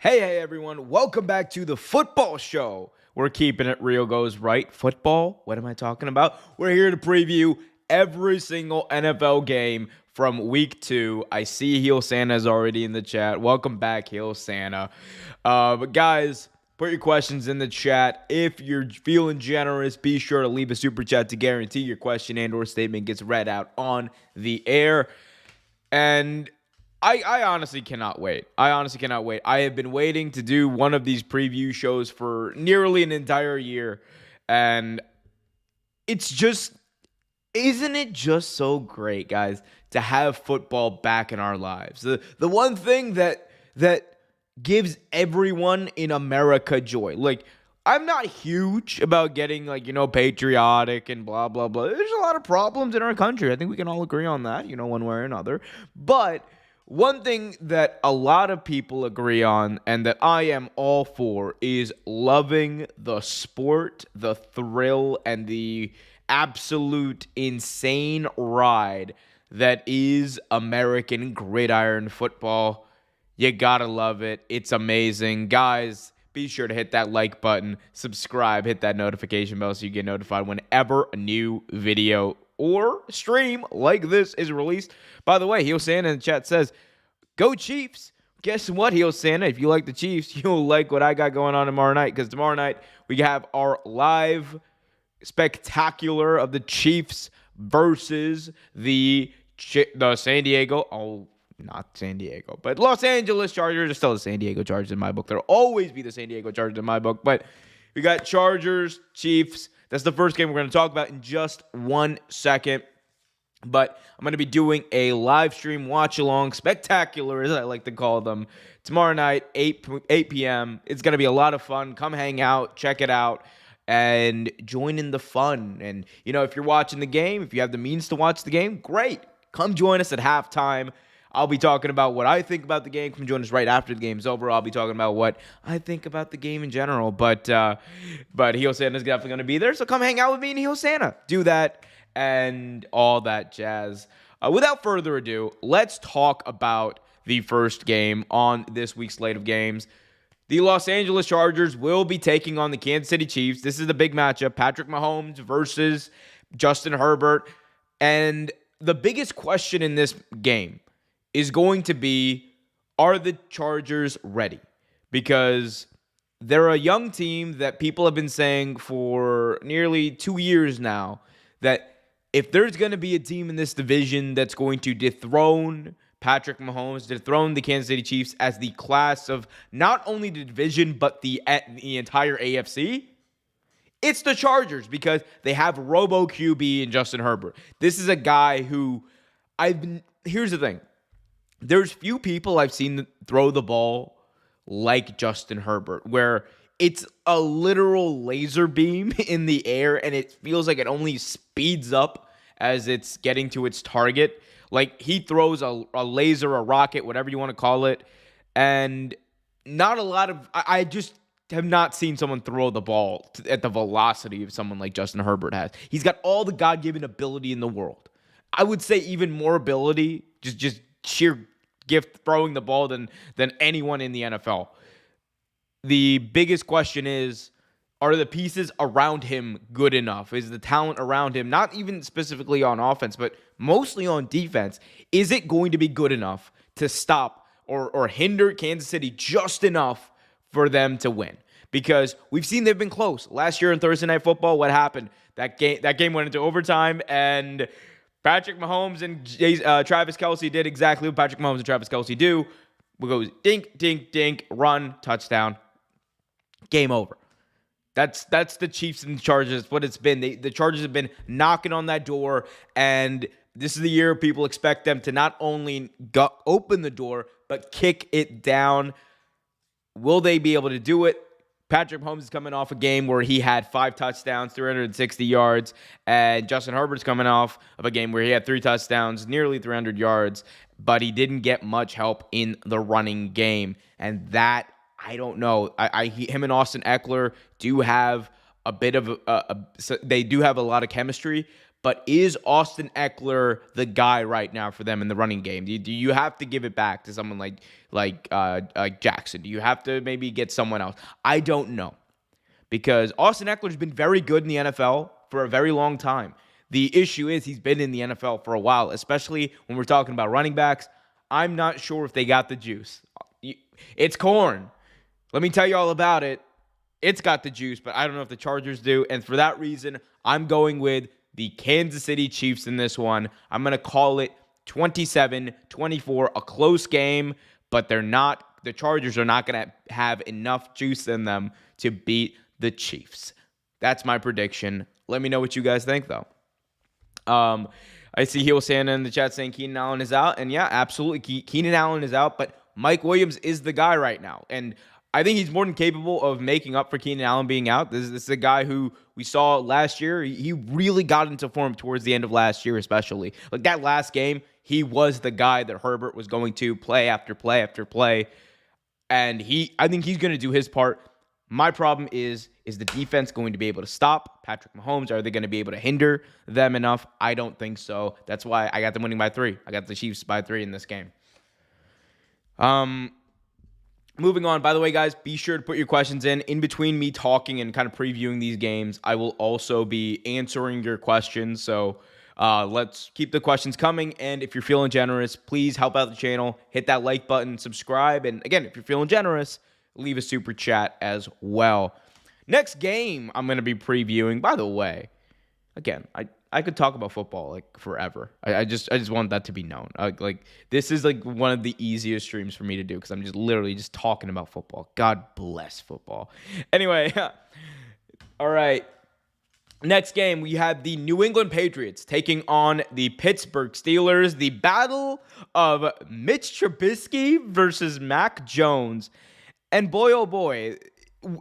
Hey, everyone. Welcome back to the football show. We're keeping it real goes right. Football? What am I talking about? We're here to preview every single NFL game from week 2. I see Heel Santa's already in the chat. Welcome back, Heel Santa. But guys, put your questions in the chat. If you're feeling generous, be sure to leave a super chat to guarantee your question and or statement gets read out on the air. And I honestly cannot wait. I have been waiting to do one of these preview shows for nearly an entire year. And it's just, isn't it just so great, guys, to have football back in our lives? The one thing that gives everyone in America joy. Like, I'm not huge about getting, patriotic and blah, blah, blah. There's a lot of problems in our country. I think we can all agree on that, one way or another. But one thing that a lot of people agree on and that I am all for is loving the sport, the thrill, and the absolute insane ride that is American gridiron football. You gotta love it. It's amazing. Guys, be sure to hit that like button, subscribe, hit that notification bell so you get notified whenever a new video or stream like this is released. By the way, Heel Santa in the chat says, go Chiefs. Guess what, Heel Santa? If you like the Chiefs, you'll like what I got going on tomorrow night, because tomorrow night we have our live spectacular of the Chiefs versus the San Diego, not San Diego, but Los Angeles Chargers are still the San Diego Chargers in my book. There'll always be the San Diego Chargers in my book, but we got Chargers, Chiefs. That's the first game we're going to talk about in just 1 second. But I'm going to be doing a live stream watch-along, spectacular, as I like to call them, tomorrow night, 8 p.m. It's going to be a lot of fun. Come hang out, check it out, and join in the fun. And, if you're watching the game, if you have the means to watch the game, great. Come join us at halftime. I'll be talking about what I think about the game. Come join us right after the game's over. I'll be talking about what I think about the game in general. But Heel Santa's definitely going to be there, so come hang out with me and Heel Santa. Do that and all that jazz. Without further ado, let's talk about the first game on this week's slate of games. The Los Angeles Chargers will be taking on the Kansas City Chiefs. This is a big matchup. Patrick Mahomes versus Justin Herbert. And the biggest question in this game is going to be, are the Chargers ready? Because they're a young team that people have been saying for nearly 2 years now that if there's going to be a team in this division that's going to dethrone Patrick Mahomes, dethrone the Kansas City Chiefs as the class of not only the division but the entire AFC, it's the Chargers, because they have Robo QB and Justin Herbert. This is a guy who here's the thing. There's few people I've seen throw the ball like Justin Herbert, where it's a literal laser beam in the air and it feels like it only speeds up as it's getting to its target. Like, he throws a laser, a rocket, whatever you want to call it, and not a lot of... I just have not seen someone throw the ball at the velocity of someone like Justin Herbert has. He's got all the God-given ability in the world. I would say even more ability, just sheer gift throwing the ball than anyone in the NFL. The biggest question is, are the pieces around him good enough? Is the talent around him, not even specifically on offense, but mostly on defense, is it going to be good enough to stop or hinder Kansas City just enough for them to win? Because we've seen they've been close. Last year in Thursday Night Football, what happened? That game went into overtime, and Patrick Mahomes and Travis Kelce did exactly what Patrick Mahomes and Travis Kelce do. We go dink, dink, dink, run, touchdown, game over. That's the Chiefs and the Chargers. That's what it's been. The Chargers have been knocking on that door, and this is the year people expect them to not only open the door, but kick it down. Will they be able to do it? Patrick Mahomes is coming off a game where he had 5 touchdowns, 360 yards, and Justin Herbert's coming off of a game where he had 3 touchdowns, nearly 300 yards, but he didn't get much help in the running game. And that, I don't know. Him and Austin Eckler do have a bit of they do have a lot of chemistry, But is Austin Eckler the guy right now for them in the running game? Do you have to give it back to someone like Jackson? Do you have to maybe get someone else? I don't know, because Austin Eckler's been very good in the NFL for a very long time. The issue is he's been in the NFL for a while, especially when we're talking about running backs. I'm not sure if they got the juice. It's corn. Let me tell you all about it. It's got the juice, but I don't know if the Chargers do. And for that reason, I'm going with the Kansas City Chiefs in this one. I'm going to call it 27-24, a close game, but the Chargers are not going to have enough juice in them to beat the Chiefs. That's my prediction. Let me know what you guys think, though. I see Heel Santa in the chat saying Keenan Allen is out. And yeah, absolutely. Keenan Allen is out, but Mike Williams is the guy right now. And I think he's more than capable of making up for Keenan Allen being out. This is a guy who we saw last year. He really got into form towards the end of last year, especially. Like that last game, he was the guy that Herbert was going to play after play after play. And I think he's going to do his part. My problem is the defense going to be able to stop Patrick Mahomes? Are they going to be able to hinder them enough? I don't think so. That's why I got them winning by 3. I got the Chiefs by 3 in this game. Moving on, by the way, guys, be sure to put your questions in between me talking and kind of previewing these games. I will also be answering your questions, so let's keep the questions coming. And if you're feeling generous, please help out the channel. Hit that like button, subscribe, and again, if you're feeling generous, leave a super chat as well. Next game I'm going to be previewing, by the way, again, I could talk about football like forever. I just want that to be known. Like this is like one of the easiest streams for me to do because I'm just literally just talking about football. God bless football. Anyway, all right. Next game, we have the New England Patriots taking on the Pittsburgh Steelers. The battle of Mitch Trubisky versus Mac Jones. And boy, oh boy,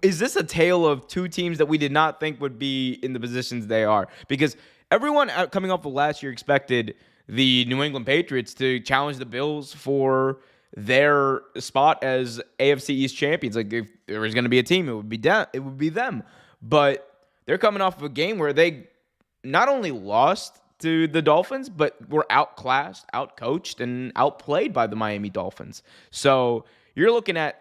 is this a tale of two teams that we did not think would be in the positions they are? Because everyone coming off of last year expected the New England Patriots to challenge the Bills for their spot as AFC East champions. Like if there was going to be a team, it would be them. But they're coming off of a game where they not only lost to the Dolphins, but were outclassed, outcoached, and outplayed by the Miami Dolphins. So you're looking at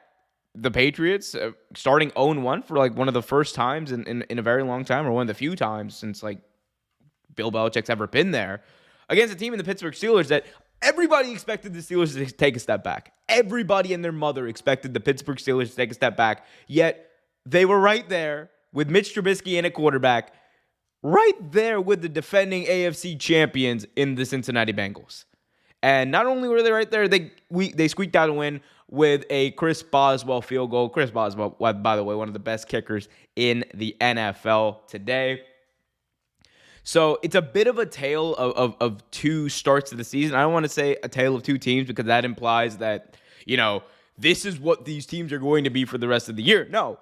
the Patriots starting 0-1 for like one of the first times in a very long time, or one of the few times since like Bill Belichick's ever been there, against a team in the Pittsburgh Steelers that everybody expected the Steelers to take a step back. Everybody and their mother expected the Pittsburgh Steelers to take a step back, yet they were right there with Mitch Trubisky in at quarterback, right there with the defending AFC champions in the Cincinnati Bengals. And not only were they right there, they squeaked out a win with a Chris Boswell field goal. Chris Boswell, by the way, one of the best kickers in the NFL today. So it's a bit of a tale of two starts of the season. I don't want to say a tale of two teams because that implies that, this is what these teams are going to be for the rest of the year. No,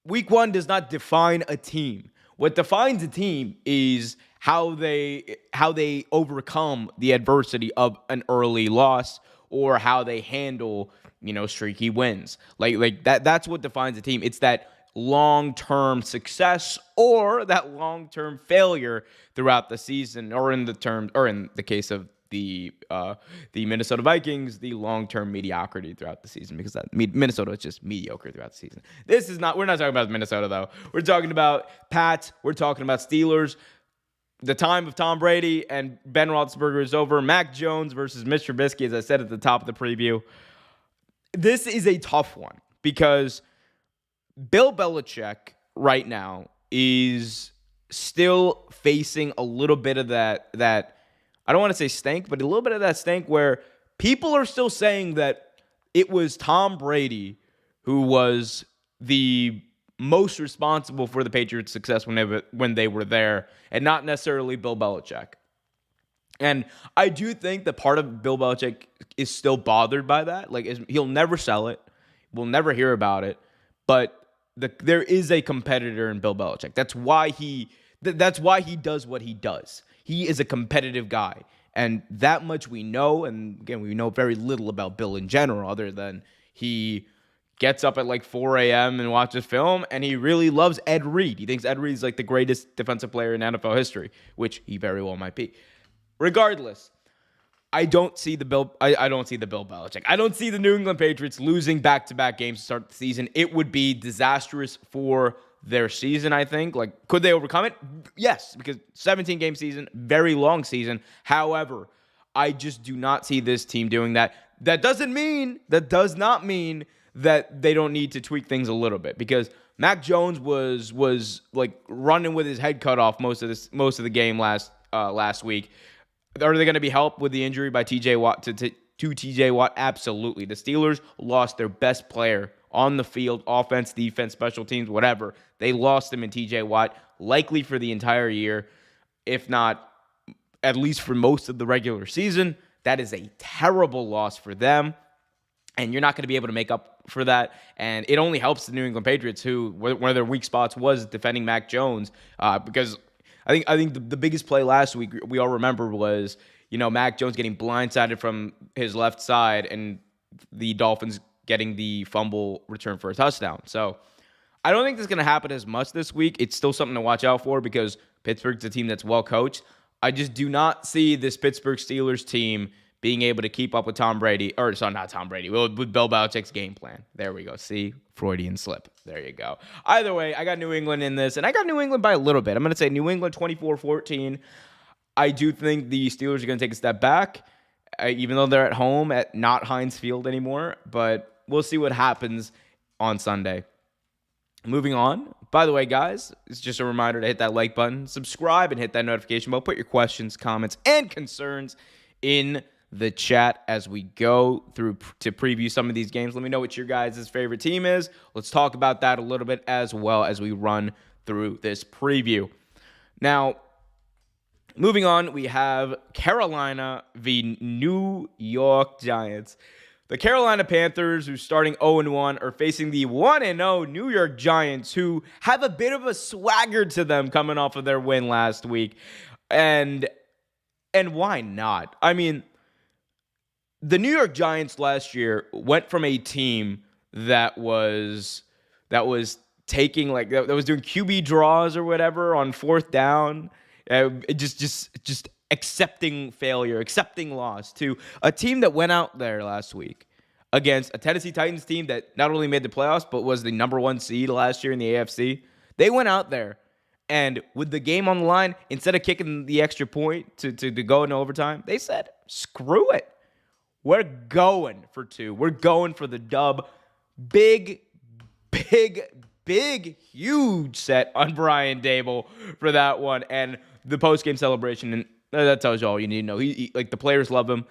week 1 does not define a team. What defines a team is how they overcome the adversity of an early loss or how they handle, streaky wins. Like that's what defines a team. It's that long-term success or that long-term failure throughout the season, or in the case of the Minnesota Vikings, the long-term mediocrity throughout the season, because Minnesota is just mediocre throughout the season. We're not talking about Minnesota though. We're talking about Pats. We're talking about Steelers. The time of Tom Brady and Ben Roethlisberger is over. Mac Jones versus Mitch Trubisky, as I said at the top of the preview. This is a tough one because Bill Belichick right now is still facing a little bit of that I don't want to say stank, but a little bit of that stank where people are still saying that it was Tom Brady who was the most responsible for the Patriots' success when they were there, and not necessarily Bill Belichick. And I do think that part of Bill Belichick is still bothered by that. Like, he'll never sell it. We'll never hear about it. But there is a competitor in Bill Belichick. That's why he does what he does. He is a competitive guy. And that much we know. And again, we know very little about Bill in general, other than he gets up at like 4 a.m. and watches film, and he really loves Ed Reed. He thinks Ed Reed is like the greatest defensive player in NFL history, which he very well might be. Regardless, I don't see the Bill Belichick. I don't see the New England Patriots losing back-to-back games to start the season. It would be disastrous for their season, I think. Like, could they overcome it? Yes, because 17-game season, very long season. However, I just do not see this team doing that. That does not mean that they don't need to tweak things a little bit, because Mac Jones was like running with his head cut off most of the game last week. Are they going to be helped with the injury by TJ Watt to TJ Watt? Absolutely. The Steelers lost their best player on the field, offense, defense, special teams, whatever. They lost him in TJ Watt, likely for the entire year, if not at least for most of the regular season. That is a terrible loss for them, and you're not going to be able to make up for that. And it only helps the New England Patriots, who one of their weak spots was defending Mac Jones, because I think the biggest play last week we all remember was, Mac Jones getting blindsided from his left side and the Dolphins getting the fumble return for a touchdown. So I don't think this is going to happen as much this week. It's still something to watch out for because Pittsburgh's a team that's well coached. I just do not see this Pittsburgh Steelers team being able to keep up with Tom Brady, with Bill Belichick's game plan. There we go. See? Freudian slip. There you go. Either way, I got New England in this, and I got New England by a little bit. I'm going to say New England 24-14. I do think the Steelers are going to take a step back, even though they're at home at not Heinz Field anymore, but we'll see what happens on Sunday. Moving on. By the way, guys, it's just a reminder to hit that like button, subscribe, and hit that notification bell. Put your questions, comments, and concerns in the chat as we go through to preview some of these games. Let me know what your guys' favorite team is. Let's talk about that a little bit as well as we run through this preview. Now, moving on, we have Carolina v. New York Giants. The Carolina Panthers, who's starting 0-1, are facing the 1-0 New York Giants, who have a bit of a swagger to them coming off of their win last week. And why not? I mean, the New York Giants last year went from a team that was taking that was doing QB draws or whatever on fourth down, just accepting failure, accepting loss, to a team that went out there last week against a Tennessee Titans team that not only made the playoffs but was the number one seed last year in the AFC. They went out there, and with the game on the line, instead of kicking the extra point to go into overtime, they said, screw it. We're going for two. We're going for the dub. Big, huge set on Brian Dable for that one. And the post-game celebration, and that tells you all you need to know. He the players love him.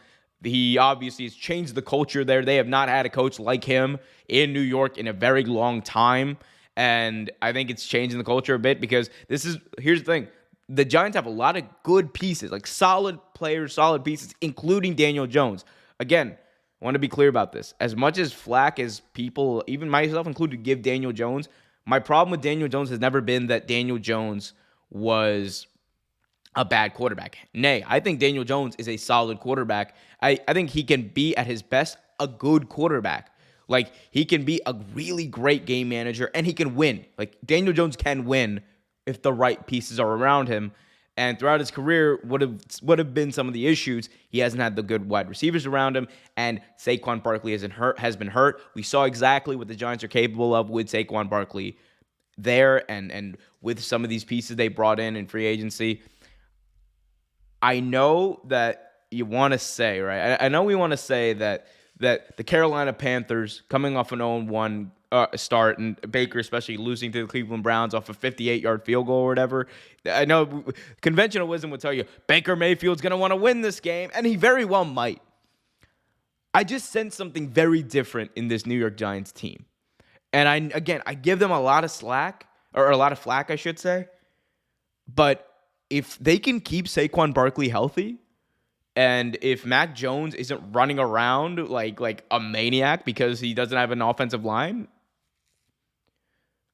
He obviously has changed the culture there. They have not had a coach like him in New York in a very long time. And I think it's changing the culture a bit, because here's the thing. The Giants have a lot of good pieces, like solid players, solid pieces, including Daniel Jones. Again, I want to be clear about this. As much as flack as people, even myself included, give Daniel Jones, my problem with Daniel Jones has never been that Daniel Jones was a bad quarterback. Nay, I think Daniel Jones is a solid quarterback. I think he can be, at his best, a good quarterback. Like, he can be a really great game manager, and he can win. Like, Daniel Jones can win if the right pieces are around him. And throughout his career, would have been some of the issues. He hasn't had the good wide receivers around him, and Saquon Barkley has been hurt. We saw exactly what the Giants are capable of with Saquon Barkley there, and with some of these pieces they brought in free agency. I know that you want to say, right? I know we want to say that the Carolina Panthers, coming off an 0-1 start, and Baker especially losing to the Cleveland Browns off a 58-yard field goal or whatever. I know conventional wisdom would tell you Baker Mayfield's going to want to win this game, and he very well might. I just sense something very different in this New York Giants team. And I give them a lot of slack, or a lot of flack, I should say. But if they can keep Saquon Barkley healthy, and if Mac Jones isn't running around like a maniac because he doesn't have an offensive line,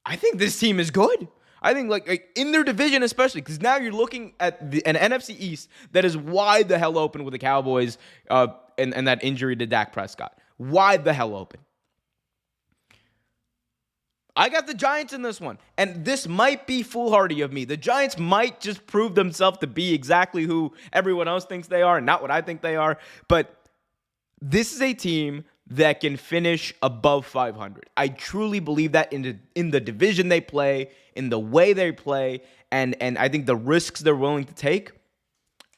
I think this team is good. I think like in their division especially, because now you're looking at an NFC East that is wide the hell open with the Cowboys and that injury to Dak Prescott. Wide the hell open. I got the Giants in this one. And this might be foolhardy of me. The Giants might just prove themselves to be exactly who everyone else thinks they are, and not what I think they are. But this is a team that can finish above 500. I truly believe that in the division they play, in the way they play, and I think the risks they're willing to take.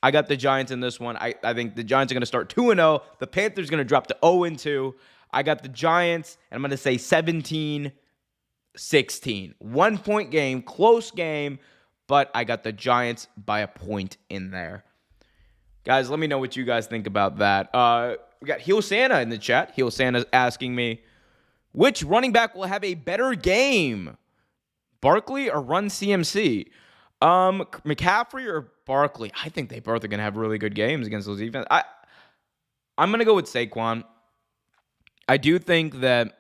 I got the Giants in this one. I think the Giants are going to start 2-0. The Panthers are going to drop to 0-2. I got the Giants, and I'm going to say 17-16. 1-point game, close game, but I got the Giants by a point in there. Guys, let me know what you guys think about that. We got Heel Santa in the chat. Heel Santa's asking me, which running back will have a better game? Barkley or Run CMC? McCaffrey or Barkley? I think they both are going to have really good games against those defense. I'm going to go with Saquon. I do think that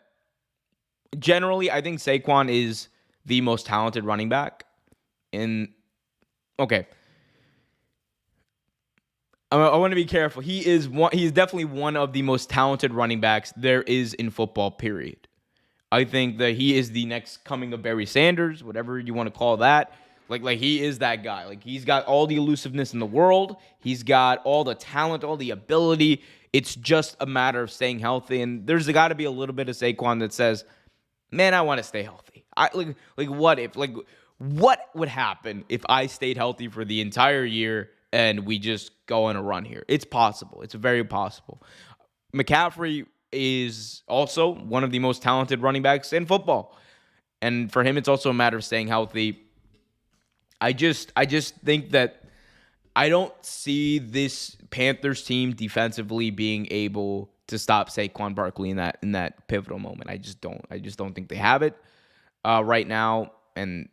generally, I think Saquon is the most talented running back okay. I want to be careful. He is definitely one of the most talented running backs there is in football, period. I think that he is the next coming of Barry Sanders, whatever you want to call that. Like he is that guy. Like, he's got all the elusiveness in the world. He's got all the talent, all the ability. It's just a matter of staying healthy. And there's got to be a little bit of Saquon that says, man, I want to stay healthy. What would happen if I stayed healthy for the entire year and we just go on a run here? It's possible. It's very possible. McCaffrey is also one of the most talented running backs in football. And for him, it's also a matter of staying healthy. I just think that I don't see this Panthers team defensively being able to stop Saquon Barkley in that pivotal moment. I just don't think they have it right now. And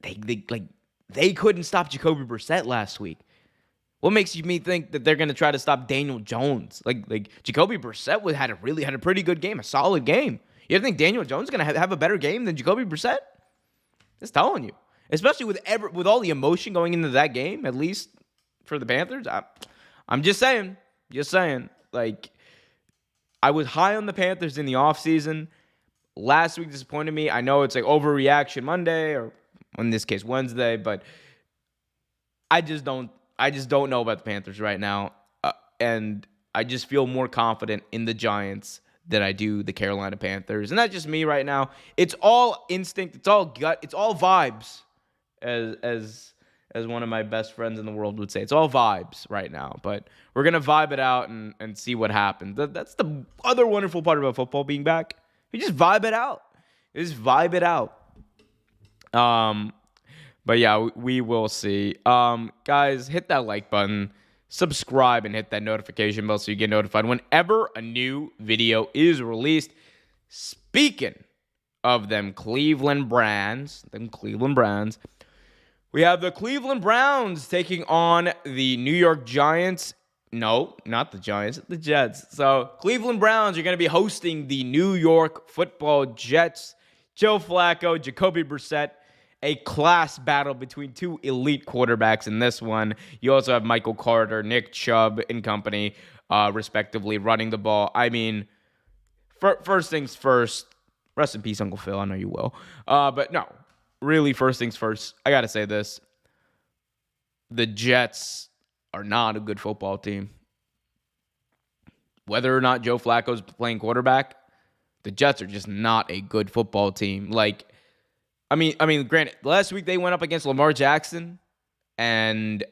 they couldn't stop Jacoby Brissett last week. What makes me think that they're going to try to stop Daniel Jones? Like Jacoby Brissett had a pretty good game, a solid game. You think Daniel Jones is going to have a better game than Jacoby Brissett? Just telling you. Especially with all the emotion going into that game, at least for the Panthers. I'm just saying. Like, I was high on the Panthers in the offseason. Last week disappointed me. I know it's like overreaction Monday, or in this case Wednesday, but I just don't know about the Panthers right now. And I just feel more confident in the Giants than I do the Carolina Panthers. And that's just me right now. It's all instinct. It's all gut. It's all vibes, as one of my best friends in the world would say. It's all vibes right now. But we're going to vibe it out and see what happens. That's the other wonderful part about football being back. You just vibe it out. But yeah, we will see. Guys, hit that like button. Subscribe and hit that notification bell so you get notified whenever a new video is released. Speaking of them Cleveland Browns, we have the Cleveland Browns taking on the New York Giants. No, not the Giants, the Jets. So Cleveland Browns are going to be hosting the New York Football Jets. Joe Flacco, Jacoby Brissett. A class battle between two elite quarterbacks in this one. You also have Michael Carter, Nick Chubb, and company, respectively, running the ball. I mean, first things first. Rest in peace, Uncle Phil. I know you will. But no, really, first things first. I got to say this. The Jets are not a good football team. Whether or not Joe Flacco's playing quarterback, the Jets are just not a good football team. Like, I mean, granted, last week they went up against Lamar Jackson, and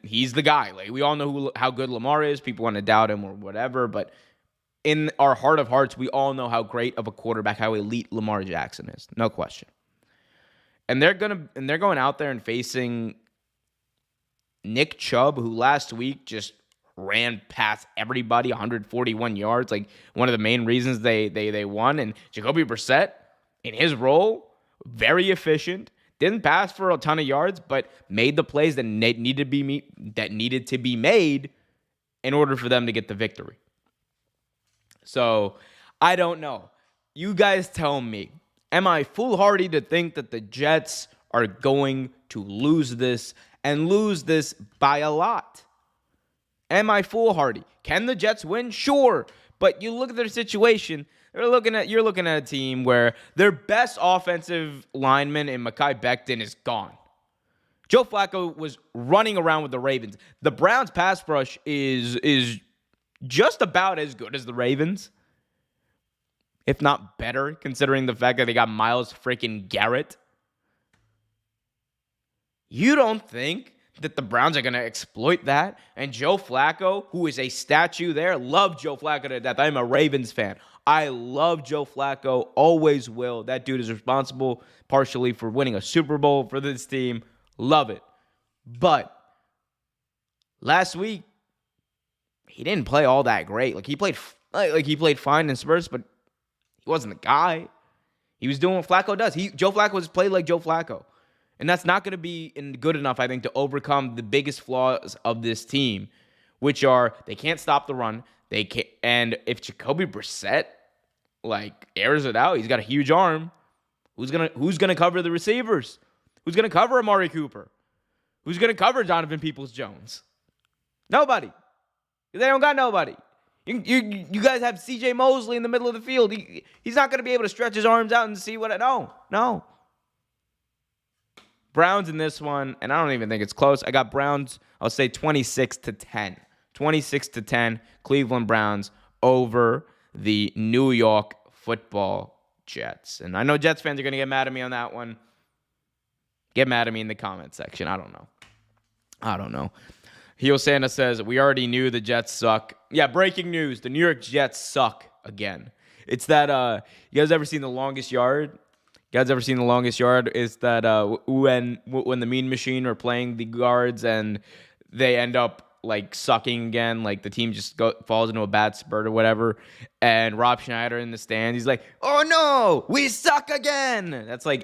he's the guy. Like, we all know how good Lamar is. People want to doubt him or whatever, but in our heart of hearts, we all know how great of a quarterback, how elite Lamar Jackson is. No question. And they're going out there and facing Nick Chubb, who last week just ran past everybody, 141 yards. Like, one of the main reasons they won. And Jacoby Brissett, in his role, very efficient. Didn't pass for a ton of yards, but made the plays that needed to be made in order for them to get the victory. So, I don't know. You guys tell me. Am I foolhardy to think that the Jets are going to lose this and lose this by a lot? Am I foolhardy? Can the Jets win? Sure. But you look at their situation. You're looking at a team where their best offensive lineman in Mekhi Becton is gone. Joe Flacco was running around with the Ravens. The Browns' pass rush is just about as good as the Ravens, if not better, considering the fact that they got Myles freaking Garrett. You don't think that the Browns are going to exploit that? And Joe Flacco, who is a statue there, love Joe Flacco to death. I'm a Ravens fan. I love Joe Flacco, always will. That dude is responsible partially for winning a Super Bowl for this team. Love it. But last week, he didn't play all that great. He played fine in spurts, but he wasn't the guy. He was doing what Flacco does. Joe Flacco was played like Joe Flacco. And that's not going to be good enough, I think, to overcome the biggest flaws of this team, which are they can't stop the run. They can't, and if Jacoby Brissett airs it out, he's got a huge arm. Who's gonna cover the receivers? Who's gonna cover Amari Cooper? Who's gonna cover Donovan Peoples-Jones? Nobody. They don't got nobody. You guys have C.J. Mosley in the middle of the field. He's not gonna be able to stretch his arms out and see what. No. Browns in this one, and I don't even think it's close. I got Browns, I'll say 26-10. 26-10, Cleveland Browns over the New York Football Jets. And I know Jets fans are going to get mad at me on that one. Get mad at me in the comment section. I don't know. Heel Santa says, we already knew the Jets suck. Yeah, breaking news. The New York Jets suck again. It's that, you guys ever seen The Longest Yard? Is that when the Mean Machine are playing the guards and they end up sucking again, the team just falls into a bad spurt or whatever, and Rob Schneider in the stand, he's like, "Oh no, we suck again." That's that's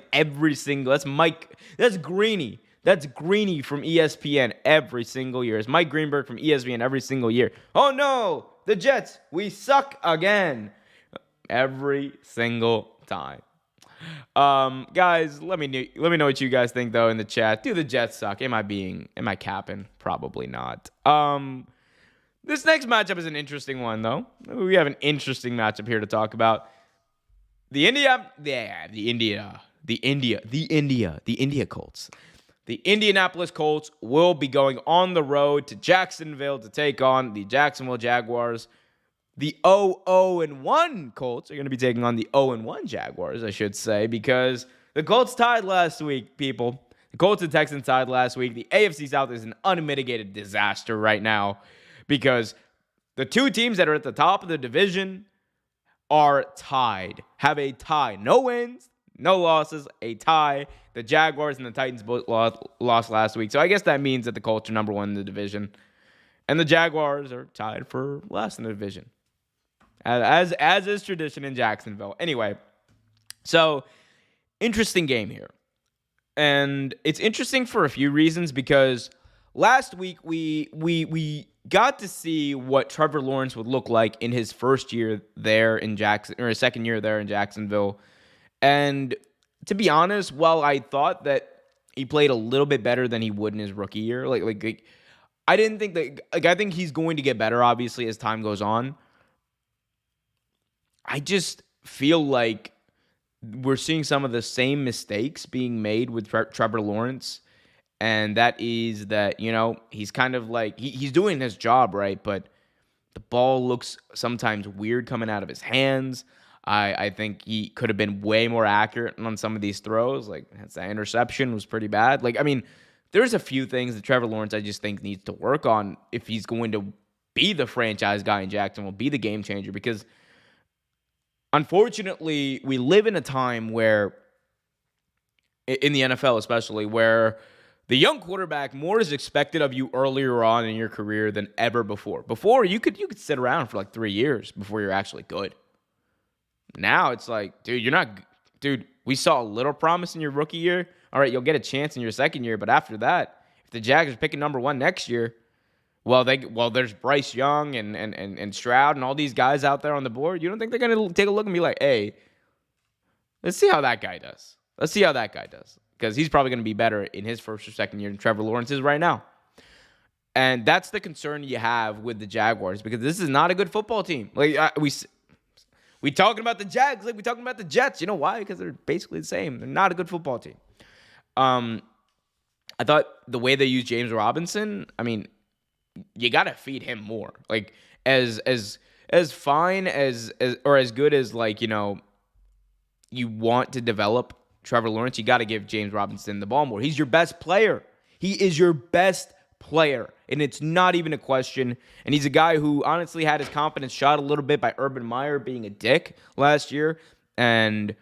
Greeny. That's Greeny from ESPN every single year. It's Mike Greenberg from ESPN every single year. "Oh no, the Jets, we suck again." Every single time. Guys, let me know what you guys think though in the chat. Do the Jets suck? Am I capping? Probably not. This next matchup is an interesting one though. We have an interesting matchup here to talk about. The India Colts. The Indianapolis Colts will be going on the road to Jacksonville to take on the Jacksonville Jaguars. The 0-1 Colts are going to be taking on the 0-1 Jaguars, I should say, because the Colts tied last week, people. The Colts and Texans tied last week. The AFC South is an unmitigated disaster right now because the two teams that are at the top of the division are tied, have a tie. No wins, no losses, a tie. The Jaguars and the Titans both lost last week. So I guess that means that the Colts are number one in the division. And the Jaguars are tied for last in the division. As is tradition in Jacksonville. Anyway, so interesting game here. And it's interesting for a few reasons because last week we got to see what Trevor Lawrence would look like in his first year there in his second year there in Jacksonville. And to be honest, while I thought that he played a little bit better than he would in his rookie year, I didn't think that I think he's going to get better obviously as time goes on. I just feel like we're seeing some of the same mistakes being made with Trevor Lawrence. And that is that, he's kind of he's doing his job, right? But the ball looks sometimes weird coming out of his hands. I think he could have been way more accurate on some of these throws. That interception was pretty bad. There's a few things that Trevor Lawrence I just think needs to work on if he's going to be the franchise guy in Jacksonville, be the game changer. Because unfortunately, we live in a time where, in the NFL especially, where the young quarterback, more is expected of you earlier on in your career than ever before. Before, you could sit around for 3 years before you're actually good. Now it's dude, we saw a little promise in your rookie year. All right, you'll get a chance in your second year, but after that, if the Jags are picking number one next year, there's Bryce Young and Stroud and all these guys out there on the board. You don't think they're going to take a look and be like, hey, let's see how that guy does. Because he's probably going to be better in his first or second year than Trevor Lawrence is right now. And that's the concern you have with the Jaguars because this is not a good football team. We talking about the Jags like we talking about the Jets. You know why? Because they're basically the same. They're not a good football team. Um, I thought the way they used James Robinson, I mean, you got to feed him more. Like as fine as or as good as like, you want to develop Trevor Lawrence, you got to give James Robinson the ball more. He's your best player. He is your best player, and it's not even a question. And he's a guy who honestly had his confidence shot a little bit by Urban Meyer being a dick last year, and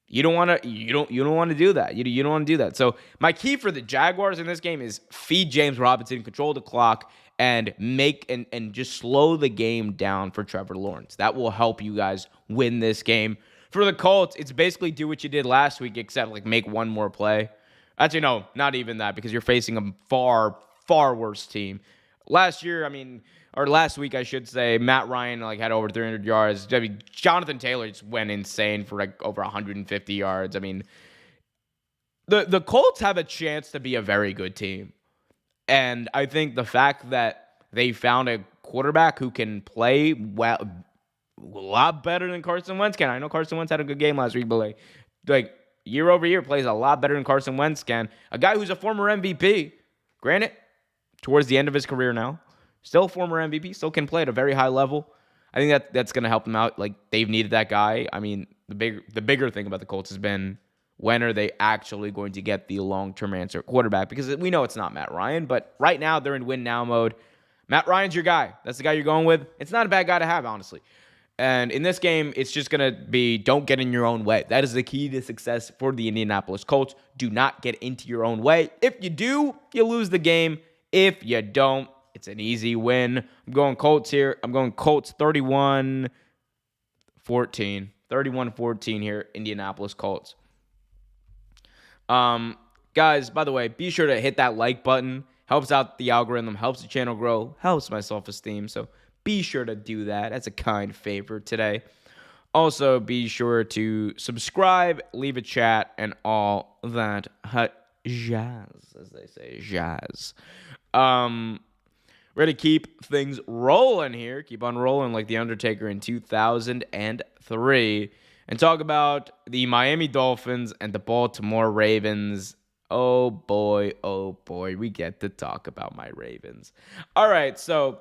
you don't want to do that. You don't want to do that. So my key for the Jaguars in this game is feed James Robinson, control the clock, and and just slow the game down for Trevor Lawrence. That will help you guys win this game. For the Colts, it's basically do what you did last week, except like make one more play. Actually, no, not even that, because you're facing a far, far worse team. Last week, I should say, Matt Ryan had over 300 yards. Jonathan Taylor just went insane for over 150 yards. I mean, the Colts have a chance to be a very good team. And I think the fact that they found a quarterback who can play well, a lot better than Carson Wentz can. I know Carson Wentz had a good game last week, but like year over year plays a lot better than Carson Wentz can. A guy who's a former MVP, granted, towards the end of his career now, still a former MVP, still can play at a very high level. I think that's going to help them out. Like, they've needed that guy. I mean, the bigger thing about the Colts has been, when are they actually going to get the long-term answer at quarterback? Because we know it's not Matt Ryan, but right now they're in win-now mode. Matt Ryan's your guy. That's the guy you're going with. It's not a bad guy to have, honestly. And in this game, it's just going to be don't get in your own way. That is the key to success for the Indianapolis Colts. Do not get into your own way. If you do, you lose the game. If you don't, it's an easy win. I'm going Colts here. I'm going Colts 31-14. 31-14 here, Indianapolis Colts. Guys, by the way, be sure to hit that like button. Helps out the algorithm, helps the channel grow, helps my self-esteem. So be sure to do that as a kind favor today. Also, be sure to subscribe, leave a chat, and all that jazz, as they say, jazz. Ready to keep things rolling here. Keep on rolling like The Undertaker in 2003. And talk about the Miami Dolphins and the Baltimore Ravens. Oh boy, we get to talk about my Ravens. All right, so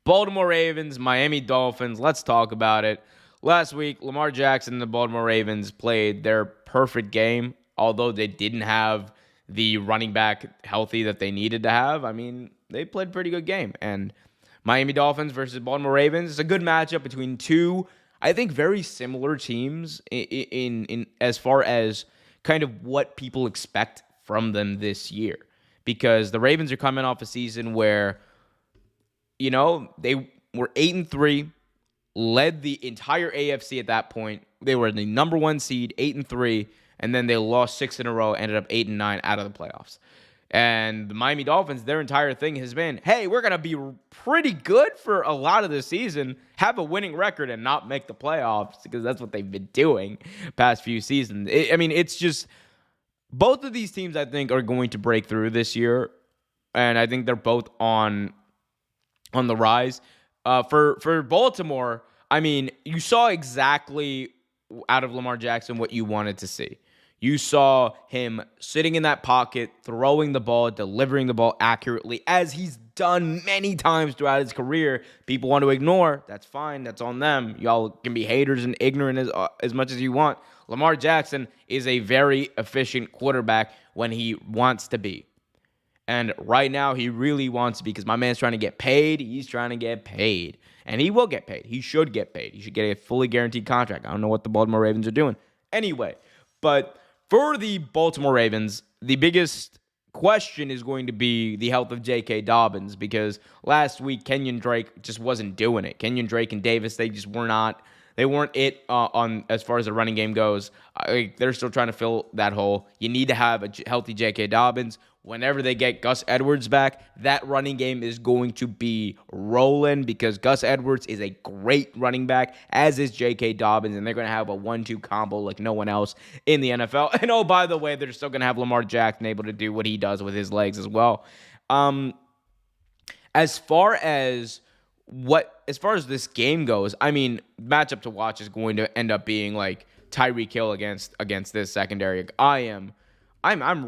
Baltimore Ravens, Miami Dolphins, let's talk about it. Last week, Lamar Jackson and the Baltimore Ravens played their perfect game, although they didn't have the running back healthy that they needed to have. I mean, they played a pretty good game. And Miami Dolphins versus Baltimore Ravens is a good matchup between two, I think, very similar teams in as far as kind of what people expect from them this year. Because the Ravens are coming off a season where, they were 8-3, led the entire AFC at that point. They were the number one seed, 8-3, and then they lost 6 in a row, ended up 8-9 out of the playoffs. And the Miami Dolphins, their entire thing has been, hey, we're going to be pretty good for a lot of the season, have a winning record, and not make the playoffs, because that's what they've been doing past few seasons. It's just, both of these teams, I think, are going to break through this year, and I think they're both on the rise. For Baltimore, I mean, you saw exactly out of Lamar Jackson what you wanted to see. You saw him sitting in that pocket, throwing the ball, delivering the ball accurately, as he's done many times throughout his career. People want to ignore. That's fine. That's on them. Y'all can be haters and ignorant as much as you want. Lamar Jackson is a very efficient quarterback when he wants to be. And right now, he really wants to be, because my man's trying to get paid. He's trying to get paid. And he will get paid. He should get paid. He should get a fully guaranteed contract. I don't know what the Baltimore Ravens are doing. Anyway, but for the Baltimore Ravens, the biggest question is going to be the health of J.K. Dobbins, because last week Kenyon Drake just wasn't doing it. Kenyon Drake and Davis, they weren't it on as far as the running game goes. They're still trying to fill that hole. You need to have a healthy J.K. Dobbins. Whenever they get Gus Edwards back, that running game is going to be rolling, because Gus Edwards is a great running back, as is J.K. Dobbins, and they're going to have a 1-2 combo like no one else in the NFL. And oh, by the way, they're still going to have Lamar Jackson able to do what he does with his legs as well. As far as what as far as this game goes, I mean, matchup to watch is going to end up being like Tyreek Hill against this secondary. I'm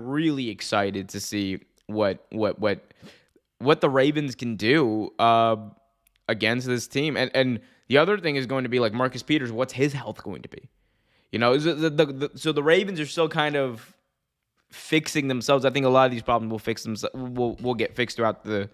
really excited to see what the Ravens can do against this team. And the other thing is going to be like Marcus Peters. What's his health going to be? So the Ravens are still kind of fixing themselves. I think a lot of these problems will fix them. Will get fixed throughout the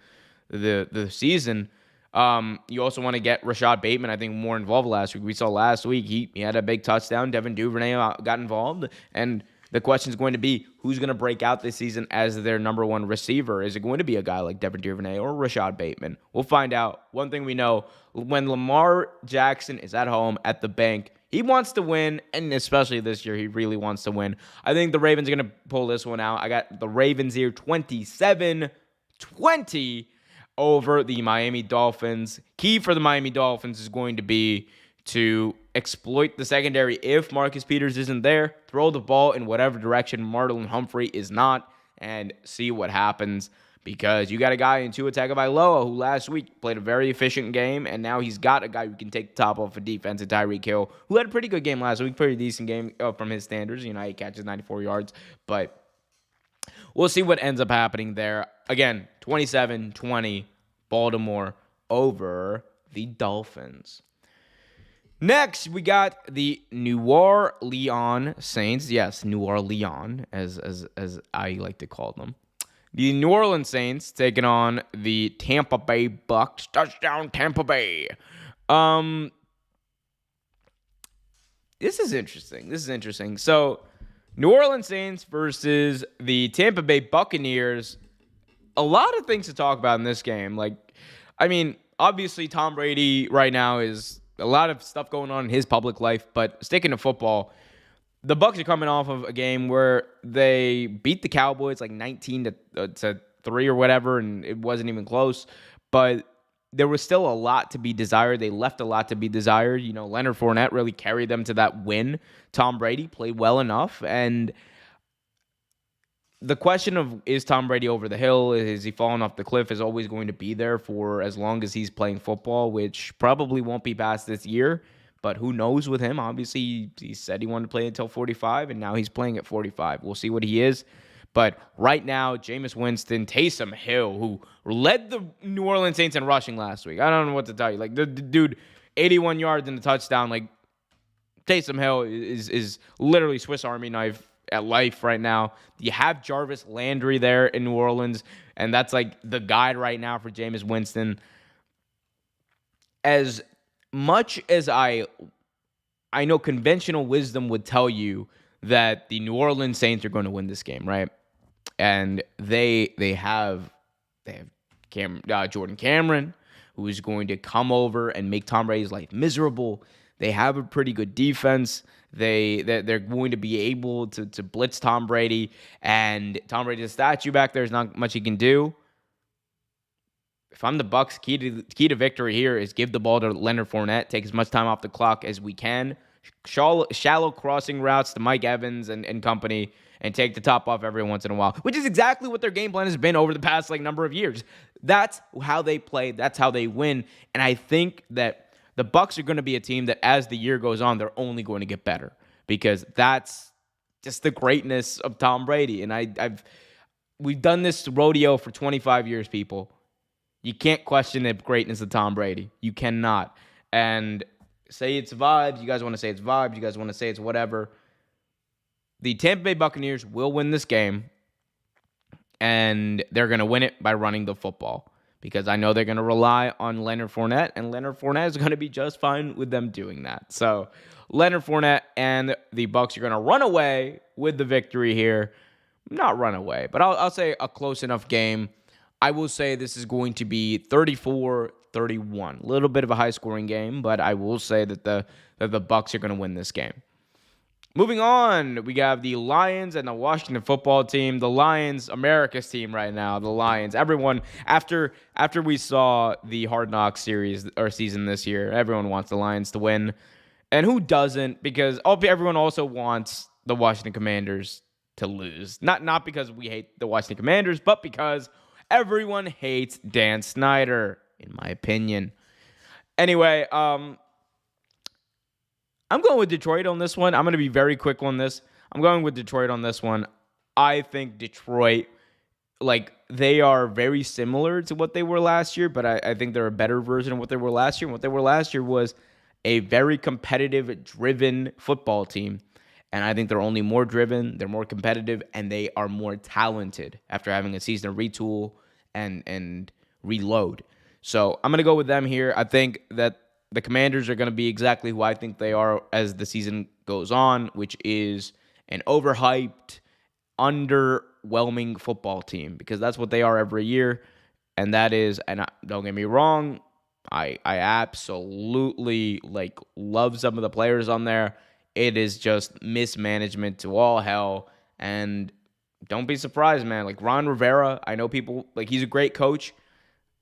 season. You also want to get Rashad Bateman, I think, more involved last week. We saw last week he had a big touchdown. Devin Duvernay got involved. And the question is going to be, who's going to break out this season as their number one receiver? Is it going to be a guy like Devin Duvernay or Rashad Bateman? We'll find out. One thing we know, when Lamar Jackson is at home at the bank, he wants to win, and especially this year, he really wants to win. I think the Ravens are going to pull this one out. I got the Ravens here 27-20 over the Miami Dolphins. Key for the Miami Dolphins is going to be to exploit the secondary if Marcus Peters isn't there, throw the ball in whatever direction Marlon Humphrey is not, and see what happens. Because you got a guy in Tua Tagovailoa who last week played a very efficient game, and now he's got a guy who can take the top off of defense, Tyreek Hill, who had a pretty good game last week, pretty decent game from his standards. 8 catches, 94 yards, but we'll see what ends up happening there. Again, 27-20, Baltimore over the Dolphins. Next, we got the New Orleans Saints. Yes, New Orleans, as I like to call them. The New Orleans Saints taking on the Tampa Bay Bucks. Touchdown, Tampa Bay. This is interesting. So, New Orleans Saints versus the Tampa Bay Buccaneers. A lot of things to talk about in this game. Obviously, Tom Brady right now is a lot of stuff going on in his public life, but sticking to football, the Bucs are coming off of a game where they beat the Cowboys like 19-3 or whatever, and it wasn't even close. But there was still a lot to be desired. They left a lot to be desired. Leonard Fournette really carried them to that win. Tom Brady played well enough, and the question of is Tom Brady over the hill, is he falling off the cliff, is always going to be there for as long as he's playing football, which probably won't be past this year. But who knows with him? Obviously, he said he wanted to play until 45, and now he's playing at 45. We'll see what he is. But right now, Jameis Winston, Taysom Hill, who led the New Orleans Saints in rushing last week. I don't know what to tell you. The dude, 81 yards in the touchdown. Taysom Hill is literally Swiss Army knife at life right now. You have Jarvis Landry there in New Orleans, and that's the guide right now for Jameis Winston. As much as I know conventional wisdom would tell you that the New Orleans Saints are going to win this game, right? And they have Jordan Cameron, who is going to come over and make Tom Brady's life miserable. They have a pretty good defense. They're going to be able to blitz Tom Brady, and Tom Brady's a statue back there. There's not much he can do. If I'm the Bucs, key to victory here is give the ball to Leonard Fournette, take as much time off the clock as we can, shallow crossing routes to Mike Evans and company, and take the top off every once in a while, which is exactly what their game plan has been over the past number of years. That's how they play. That's how they win. And I think that the Bucs are going to be a team that as the year goes on, they're only going to get better, because that's just the greatness of Tom Brady. And we've done this rodeo for 25 years, people. You can't question the greatness of Tom Brady. You cannot. And say it's vibes. You guys want to say it's vibes. You guys want to say it's whatever. The Tampa Bay Buccaneers will win this game, and they're going to win it by running the football, because I know they're going to rely on Leonard Fournette, and Leonard Fournette is going to be just fine with them doing that. So Leonard Fournette and the Bucs are going to run away with the victory here. Not run away, but I'll say a close enough game. I will say this is going to be 34-31. A little bit of a high-scoring game, but I will say that the Bucs are going to win this game. Moving on, we have the Lions and the Washington football team. The Lions, America's team right now. The Lions. Everyone, after we saw the Hard Knocks series or season this year, everyone wants the Lions to win. And who doesn't? Because everyone also wants the Washington Commanders to lose. Not because we hate the Washington Commanders, but because everyone hates Dan Snyder, in my opinion. Anyway, I'm going with Detroit on this one. I'm going to be very quick on this. I'm going with Detroit on this one. I think Detroit, like, they are very similar to what they were last year, but I think they're a better version of what they were last year. And what they were last year was a very competitive, driven football team. And I think they're only more driven, they're more competitive, and they are more talented after having a season to retool and reload. So I'm going to go with them here. I think that the Commanders are going to be exactly who I think they are as the season goes on, which is an overhyped, underwhelming football team, because that's what they are every year. And that is, and don't get me wrong, I absolutely love some of the players on there. It is just mismanagement to all hell. And don't be surprised, man. Like Ron Rivera, I know people, he's a great coach.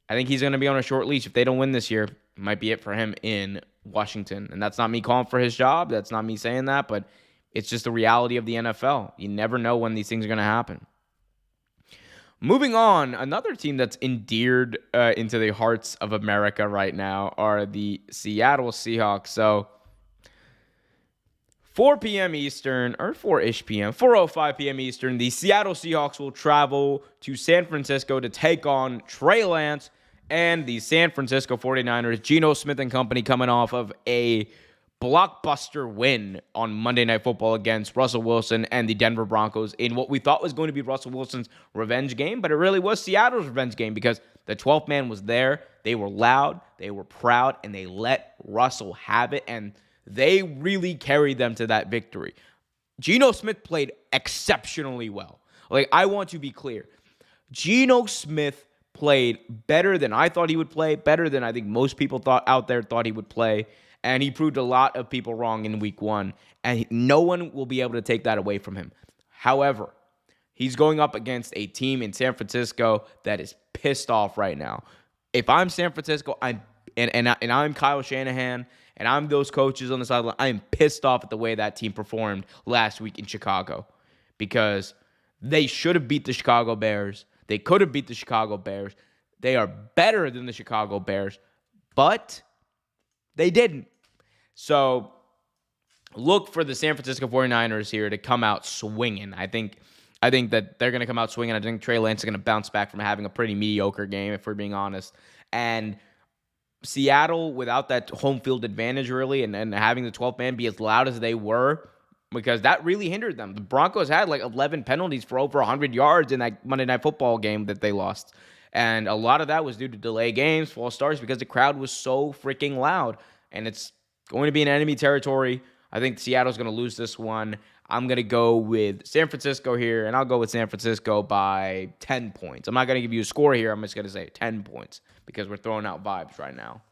I think he's going to be on a short leash. If they don't win this year, it might be it for him in Washington. And that's not me calling for his job. That's not me saying that, but it's just the reality of the NFL. You never know when these things are going to happen. Moving on, another team that's endeared into the hearts of America right now are the Seattle Seahawks. So 4 p.m. Eastern, or 4-ish p.m., 4:05 p.m. Eastern, the Seattle Seahawks will travel to San Francisco to take on Trey Lance and the San Francisco 49ers. Geno Smith and company coming off of a blockbuster win on Monday Night Football against Russell Wilson and the Denver Broncos in what we thought was going to be Russell Wilson's revenge game, but it really was Seattle's revenge game because the 12th man was there. They were loud, they were proud, and they let Russell have it, and they really carried them to that victory. Geno Smith played exceptionally well. I want to be clear. Geno Smith played better than I thought he would play, better than I think most people out there thought he would play. And he proved a lot of people wrong in week one. And no one will be able to take that away from him. However, he's going up against a team in San Francisco that is pissed off right now. If I'm San Francisco, I'm Kyle Shanahan, and I'm those coaches on the sideline, I am pissed off at the way that team performed last week in Chicago. Because they should have beat the Chicago Bears. They could have beat the Chicago Bears. They are better than the Chicago Bears. But they didn't. So look for the San Francisco 49ers here to come out swinging. I think that they're going to come out swinging. I think Trey Lance is going to bounce back from having a pretty mediocre game, if we're being honest. And Seattle, without that home field advantage, really, and having the 12th man be as loud as they were, because that really hindered them. The Broncos had 11 penalties for over 100 yards in that Monday Night Football game that they lost. And a lot of that was due to delay games, false starts, because the crowd was so freaking loud. And it's going to be in enemy territory. I think Seattle's going to lose this one. I'm going to go with San Francisco here, and I'll go with San Francisco by 10 points. I'm not going to give you a score here. I'm just going to say 10 points because we're throwing out vibes right now.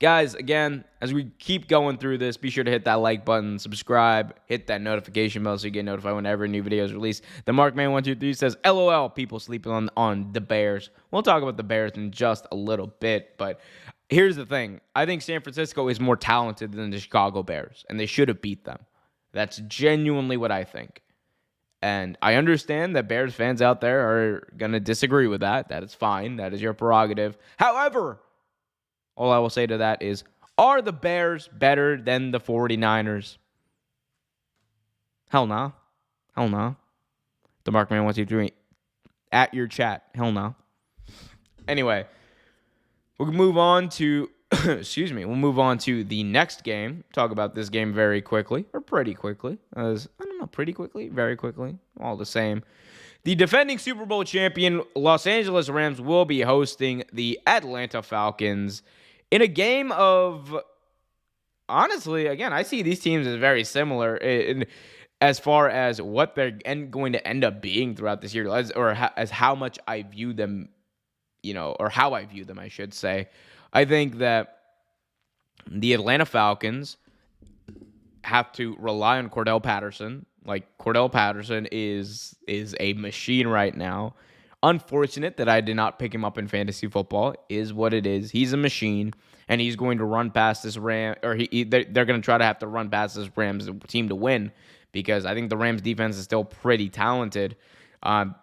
Guys, again, as we keep going through this, be sure to hit that like button, subscribe, hit that notification bell so you get notified whenever a new video is released. The Markman123 says, LOL, people sleeping on the Bears. We'll talk about the Bears in just a little bit, but here's the thing. I think San Francisco is more talented than the Chicago Bears, and they should have beat them. That's genuinely what I think. And I understand that Bears fans out there are going to disagree with that. That is fine. That is your prerogative. However, all I will say to that is, are the Bears better than the 49ers? Hell no. Hell no. The Markman wants you to at your chat. Hell no. Anyway, we'll move on to we'll move on to the next game. Talk about this game very quickly, or pretty quickly. Pretty quickly, very quickly, all the same. The defending Super Bowl champion Los Angeles Rams will be hosting the Atlanta Falcons in a game of, honestly, again, I see these teams as very similar as far as what they're going to end up being throughout this year, as how much I view them, or how I view them, I should say. I think that the Atlanta Falcons have to rely on Cordell Patterson. Cordell Patterson is a machine right now. Unfortunate that I did not pick him up in fantasy football is what it is. He's a machine, and he's going to run past this Ram, or they're going to try to have to run past this Rams team to win, because I think the Rams defense is still pretty talented,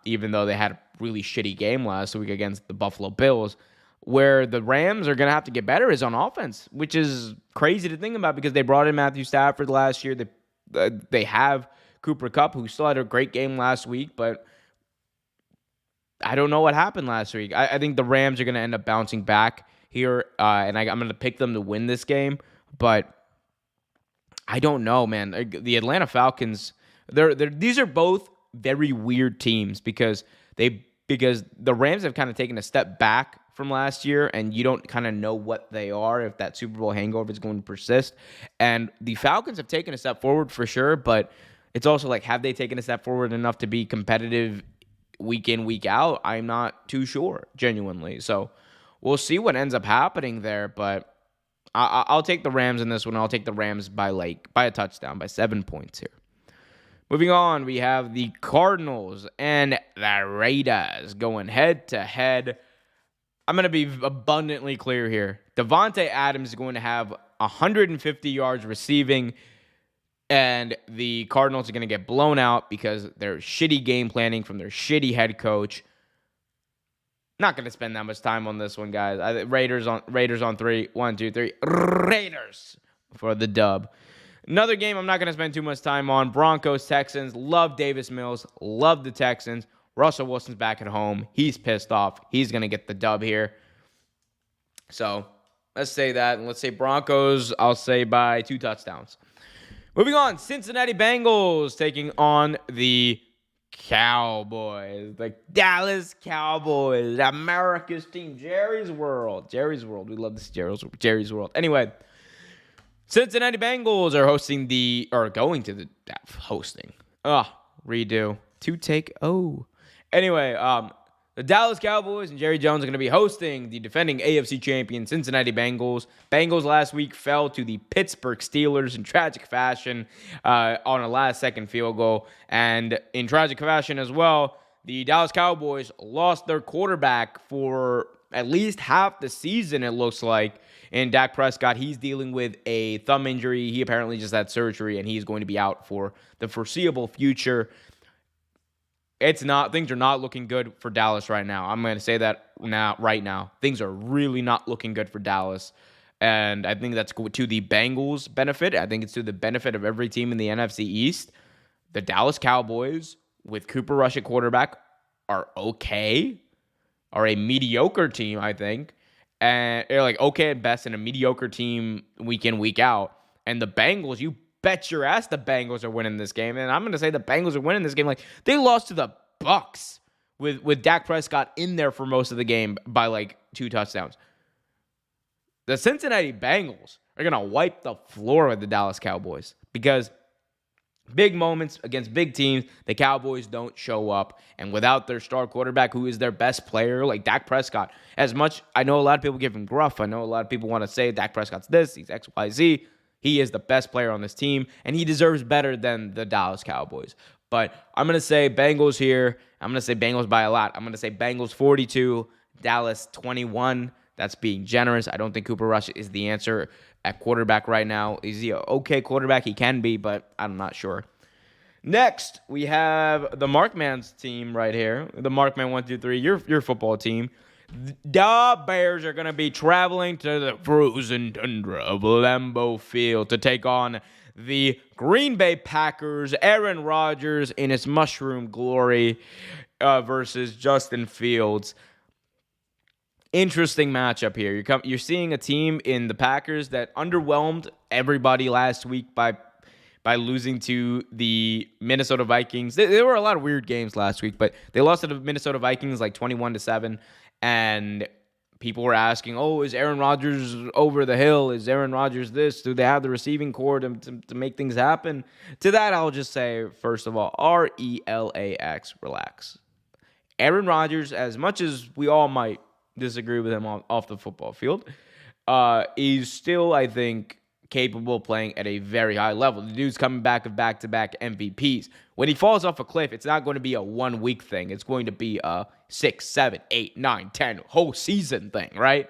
even though they had a really shitty game last week against the Buffalo Bills. Where the Rams are going to have to get better is on offense, which is crazy to think about because they brought in Matthew Stafford last year. They have Cooper Kupp, who still had a great game last week, but I don't know what happened last week. I think the Rams are going to end up bouncing back here, and I'm going to pick them to win this game, but I don't know, man. The Atlanta Falcons, these are both very weird teams because the Rams have kind of taken a step back from last year, and you don't kind of know what they are, if that Super Bowl hangover is going to persist. And the Falcons have taken a step forward for sure, but it's also like, have they taken a step forward enough to be competitive week in, week out? I'm not too sure, genuinely. So we'll see what ends up happening there, but I'll take the Rams in this one. I'll take the Rams by a touchdown, by 7 points here. Moving on, we have the Cardinals and the Raiders going head-to-head. I'm going to be abundantly clear here. Devontae Adams is going to have 150 yards receiving, and the Cardinals are going to get blown out because they're shitty game planning from their shitty head coach. Not going to spend that much time on this one, guys. Raiders on 3. 1, 2, 3. Raiders for the dub. Another game I'm not going to spend too much time on. Broncos, Texans. Love Davis Mills. Love the Texans. Russell Wilson's back at home. He's pissed off. He's going to get the dub here. So let's say that. And let's say Broncos, I'll say by 2 touchdowns. Moving on. Cincinnati Bengals taking on the Cowboys. The Dallas Cowboys. America's team. Jerry's World. Jerry's World. We love this Jerry's World. Anyway. Cincinnati Bengals are going to the hosting. Redo. Anyway, the Dallas Cowboys and Jerry Jones are going to be hosting the defending AFC champion Cincinnati Bengals. Bengals last week fell to the Pittsburgh Steelers in tragic fashion on a last-second field goal. And in tragic fashion as well, the Dallas Cowboys lost their quarterback for at least half the season, it looks like. And Dak Prescott, he's dealing with a thumb injury. He apparently just had surgery, and he's going to be out for the foreseeable future. Things are not looking good for Dallas right now. I'm going to say that right now. Things are really not looking good for Dallas. And I think that's to the Bengals' benefit. I think it's to the benefit of every team in the NFC East. The Dallas Cowboys, with Cooper Rush at quarterback, are okay. Are a mediocre team, I think. And they're like okay at best and a mediocre team week in, week out. And the Bengals, you bet your ass the Bengals are winning this game. And I'm going to say the Bengals are winning this game. Like, they lost to the Bucs with Dak Prescott in there for most of the game by 2 touchdowns. The Cincinnati Bengals are going to wipe the floor with the Dallas Cowboys because big moments against big teams, the Cowboys don't show up. And without their star quarterback, who is their best player, like Dak Prescott, as much, I know a lot of people give him gruff. I know a lot of people want to say Dak Prescott's this, he's X, Y, Z. He is the best player on this team, and he deserves better than the Dallas Cowboys. But I'm going to say Bengals here. I'm going to say Bengals by a lot. I'm going to say Bengals 42, Dallas 21. That's being generous. I don't think Cooper Rush is the answer at quarterback right now. Is he an okay quarterback? He can be, but I'm not sure. Next, we have the Markman's team right here. The Markman 1, 2, 3, your football team. The Bears are going to be traveling to the frozen tundra of Lambeau Field to take on the Green Bay Packers. Aaron Rodgers in his mushroom glory versus Justin Fields. Interesting matchup here. You're seeing a team in the Packers that underwhelmed everybody last week by losing to the Minnesota Vikings. There were a lot of weird games last week, but they lost to the Minnesota Vikings 21-7, and people were asking, is Aaron Rodgers over the hill? Is Aaron Rodgers this? Do they have the receiving core to make things happen? To that, I'll just say, first of all, RELAX, relax. Aaron Rodgers, as much as we all might disagree with him off the football field, is still, I think, capable of playing at a very high level. The dude's coming back of back-to-back MVPs. When he falls off a cliff, it's not going to be a 1-week thing. It's going to be a 6, 7, 8, 9, 10 whole season thing, right?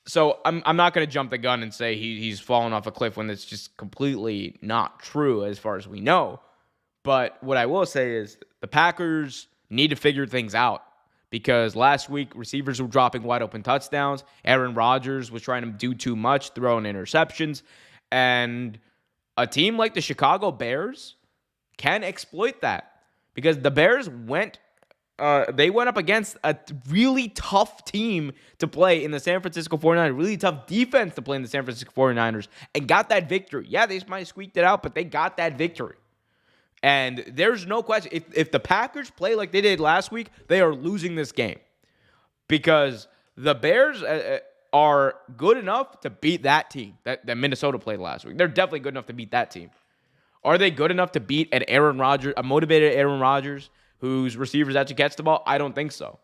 So I'm not going to jump the gun and say he's fallen off a cliff when it's just completely not true as far as we know. But what I will say is the Packers need to figure things out because last week receivers were dropping wide open touchdowns. Aaron Rodgers was trying to do too much, throwing interceptions. And a team like the Chicago Bears can exploit that because the Bears went up against a really tough team to play in the San Francisco 49ers, really tough defense to play in the San Francisco 49ers, and got that victory. Yeah, they might have squeaked it out, but they got that victory. And there's no question. If the Packers play like they did last week, they are losing this game because the Bears are good enough to beat that team that Minnesota played last week. They're definitely good enough to beat that team. Are they good enough to beat a motivated Aaron Rodgers whose receivers actually catch the ball? I don't think so.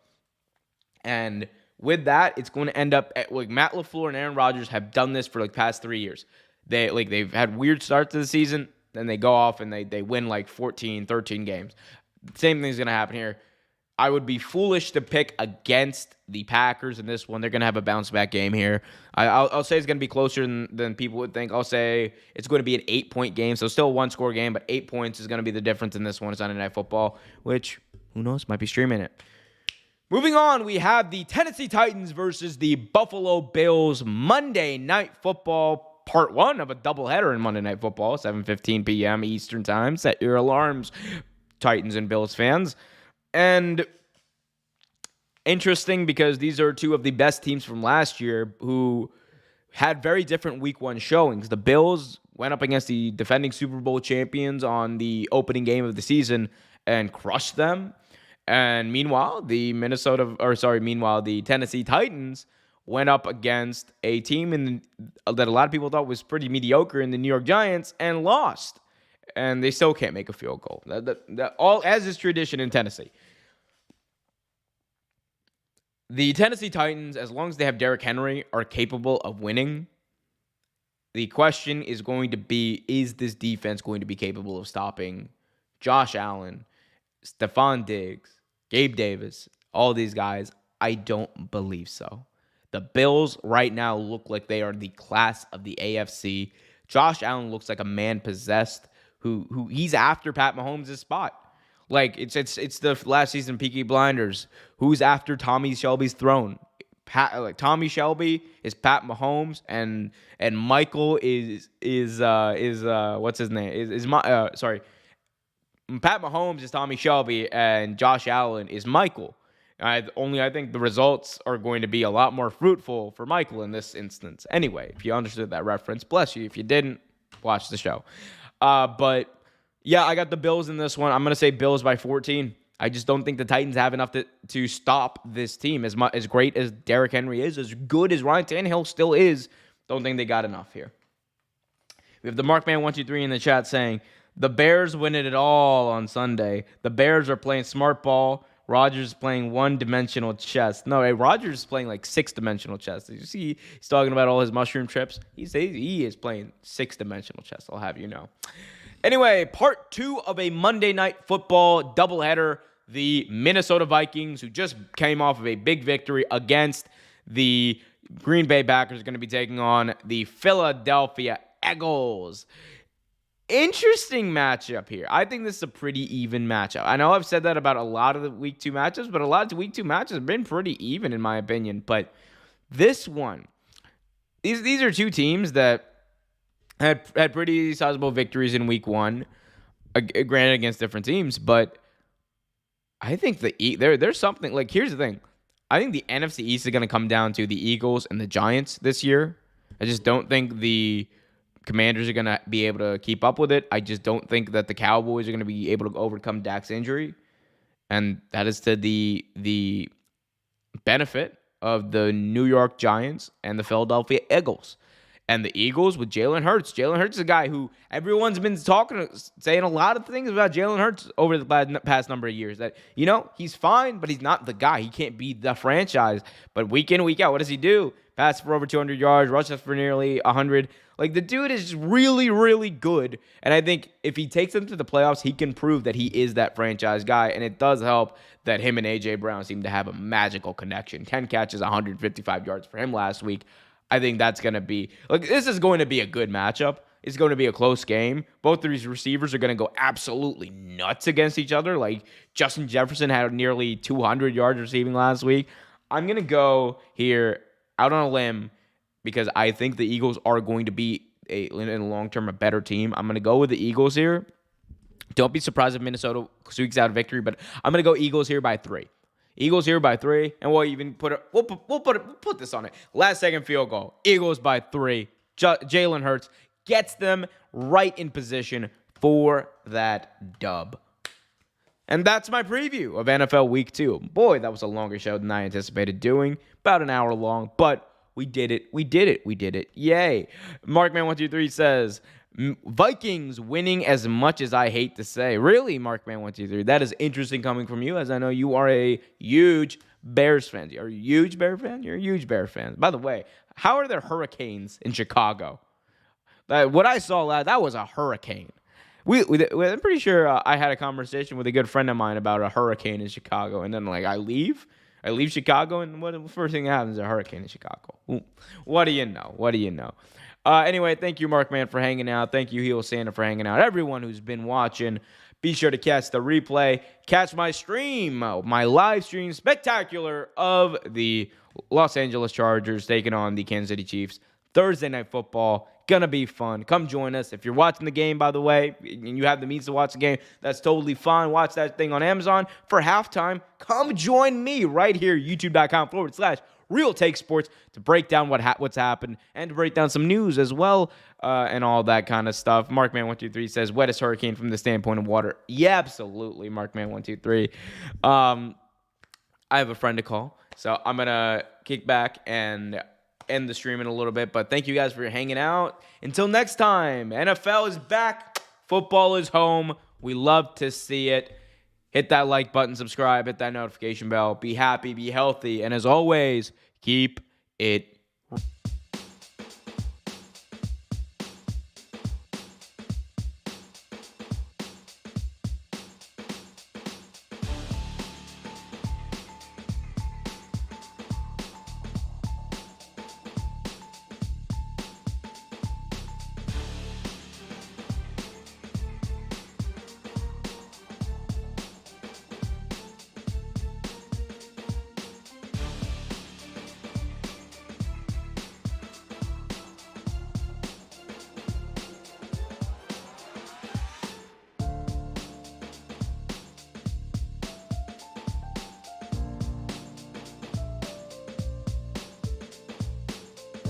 And with that, it's going to end up like Matt LaFleur and Aaron Rodgers have done this for like past 3 years. They've had weird starts to the season. Then they go off and they win like 14, 13 games. Same thing's going to happen here. I would be foolish to pick against the Packers in this one. They're going to have a bounce-back game here. I'll say it's going to be closer than people would think. I'll say it's going to be an 8-point game, so still a one-score game, but 8 points is going to be the difference in this one. It's Sunday Night Football, which, who knows, might be streaming it. Moving on, we have the Tennessee Titans versus the Buffalo Bills Monday Night Football. Part 1 of a doubleheader in Monday Night Football, 7:15 p.m. Eastern Time. Set your alarms, Titans and Bills fans. And interesting because these are two of the best teams from last year who had very different week 1 showings. The Bills went up against the defending Super Bowl champions on the opening game of the season and crushed them. And meanwhile, the Tennessee Titans went up against a team that a lot of people thought was pretty mediocre in the New York Giants and lost. And they still can't make a field goal. That all as is tradition in Tennessee. The Tennessee Titans, as long as they have Derrick Henry, are capable of winning. The question is going to be, is this defense going to be capable of stopping Josh Allen, Stephon Diggs, Gabe Davis, all these guys? I don't believe so. The Bills right now look like they are the class of the AFC. Josh Allen looks like a man possessed who he's after Pat Mahomes' spot. Like it's the last season Peaky Blinders. Who's after Tommy Shelby's throne? Tommy Shelby is Pat Mahomes and Michael is what's his name? Pat Mahomes is Tommy Shelby and Josh Allen is Michael. I think the results are going to be a lot more fruitful for Michael in this instance. Anyway, if you understood that reference, bless you. If you didn't, watch the show. But yeah, I got the Bills in this one. I'm going to say Bills by 14. I just don't think the Titans have enough to stop this team. As great as Derrick Henry is, as good as Ryan Tannehill still is, don't think they got enough here. We have the Markman123 in the chat saying, the Bears win it all on Sunday. The Bears are playing smart ball. Rodgers is playing one-dimensional chess. No, Rodgers is playing like six-dimensional chess. Did you see he's talking about all his mushroom trips? He is playing six-dimensional chess, I'll have you know. Anyway, part 2 of a Monday Night Football doubleheader. The Minnesota Vikings, who just came off of a big victory against the Green Bay Packers, are going to be taking on the Philadelphia Eagles. Interesting matchup here. I think this is a pretty even matchup. I know I've said that about a lot of the Week 2 matchups, but a lot of the Week 2 matchups have been pretty even in my opinion. But this one, these are two teams that had pretty sizable victories in Week 1, granted against different teams. But I think there's something, like, here's the thing. I think the NFC East is going to come down to the Eagles and the Giants this year. I just don't think the Commanders are going to be able to keep up with it. I just don't think that the Cowboys are going to be able to overcome Dak's injury. And that is to the benefit of the New York Giants and the Philadelphia Eagles. And the Eagles with Jalen Hurts. Jalen Hurts is a guy who everyone's been saying a lot of things about Jalen Hurts over the past number of years. That, he's fine, but he's not the guy. He can't be the franchise. But week in, week out, what does he do? Pass for over 200 yards, rushes for nearly 100. Like, the dude is really, really good. And I think if he takes them to the playoffs, he can prove that he is that franchise guy. And it does help that him and A.J. Brown seem to have a magical connection. 10 catches, 155 yards for him last week. I think that's going to be, this is going to be a good matchup. is going to be a close game. Both of these receivers are going to go absolutely nuts against each other. Like Justin Jefferson had nearly 200 yards receiving last week. I'm going to go here out on a limb because I think the Eagles are going to be, in the long term, a better team. I'm going to go with the Eagles here. Don't be surprised if Minnesota squeaks out a victory, but I'm going to go Eagles here by 3. Eagles here by 3, and we'll even put this on it. Last second field goal. Eagles by 3. Jalen Hurts gets them right in position for that dub. And that's my preview of NFL Week 2. Boy, that was a longer show than I anticipated doing. About an hour long, but we did it. We did it. We did it. Yay. Markman123 says, Vikings winning as much as I hate to say. Really, Markman123? That is interesting coming from you, as I know you are a huge Bears fan. Are you a huge Bear fan? You're a huge Bear fan. By the way, how are there hurricanes in Chicago? What I saw, that was a hurricane. I'm pretty sure I had a conversation with a good friend of mine about a hurricane in Chicago, and then I leave Chicago, and what the first thing that happens is a hurricane in Chicago. What do you know? What do you know? Anyway, thank you, Markman, for hanging out. Thank you, Heel Santa, for hanging out. Everyone who's been watching, be sure to catch the replay. Catch my stream, my live stream spectacular of the Los Angeles Chargers taking on the Kansas City Chiefs. Thursday Night Football. Gonna be fun. Come join us. If you're watching the game, by the way, and you have the means to watch the game, that's totally fine. Watch that thing on Amazon. For halftime, come join me right here, youtube.com/Real Take Sports, to break down what's happened and to break down some news as well, and all that kind of stuff. Markman123 says, wettest hurricane from the standpoint of water. Yeah, absolutely, Markman123. I have a friend to call, so I'm going to kick back and end the stream in a little bit, but thank you guys for hanging out. Until next time, NFL is back. Football is home. We love to see it. Hit that like button, subscribe, hit that notification bell. Be happy, be healthy, and as always, keep it